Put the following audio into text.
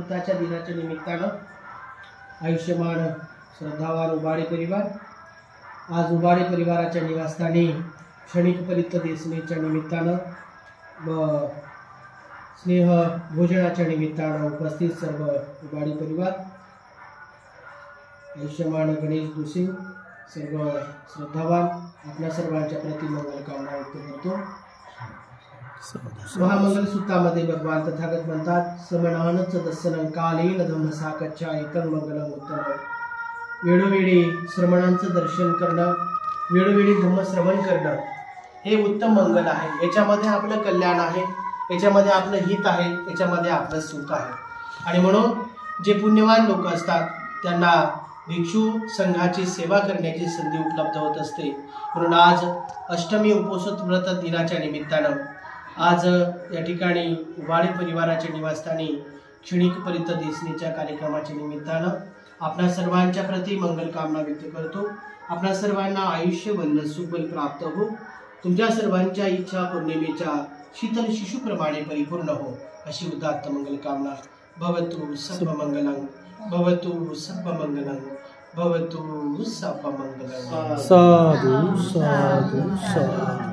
अमृताच्या दिनाच्या निमित्तानं आयुष्यमान श्रद्धावान उबाळे परिवार आज उबाळे परिवाराच्या निवासस्थानी क्षणिक परित दिसण्याच्या निमित्तानं व स्नेह भोजनाच्या निमित्तानं उपस्थित सर्व उबाळे परिवार आयुष्यमान गणेश दुसिंग सर्व श्रद्धावान आपल्या सर्वांच्या प्रति मंगल कामना व्यक्त करतो। महामंगल सूत्रामध्ये भगवान तथागत म्हणतात समनानच दर्शनं कालेन धम्मसाकच्चा एकं मंगलम उत्तम। वेळोवेळी श्रमणांचं दर्शन करणं वेळोवेळी धम्मश्रवण करणं हे उत्तम मंगल आहे। याच्यामध्ये आपलं कल्याण आहे, याच्यामध्ये आपलं हित आहे, याच्यामध्ये आपलं सुख आहे। आणि म्हणून जे पुण्यवान लोक असतात त्यांना भिक्षू संघाची सेवा करण्याची संधी उपलब्ध होत असते। म्हणून आज अष्टमी उपोषित व्रत दिनाच्या निमित्तानं आज या ठिकाणी उबाळे परिवाराच्या निवासस्थानी क्षणिक परित दिसण्याच्या कार्यक्रमाच्या निमित्तानं आपल्या सर्वांच्या प्रति मंगल कामना व्यक्त करतो। आपल्या सर्वांना आयुष्य वर्ण सुखबल प्राप्त हो, तुमच्या सर्वांच्या इच्छा पौर्णिमेच्या शीतल शिशुप्रमाणे परिपूर्ण हो अशी उदात्त मंगल कामना। भवतु सर्वमंगलं भवतु सर्वमंगलं भवतु सर्वमंगलं। साधु साधु साधु।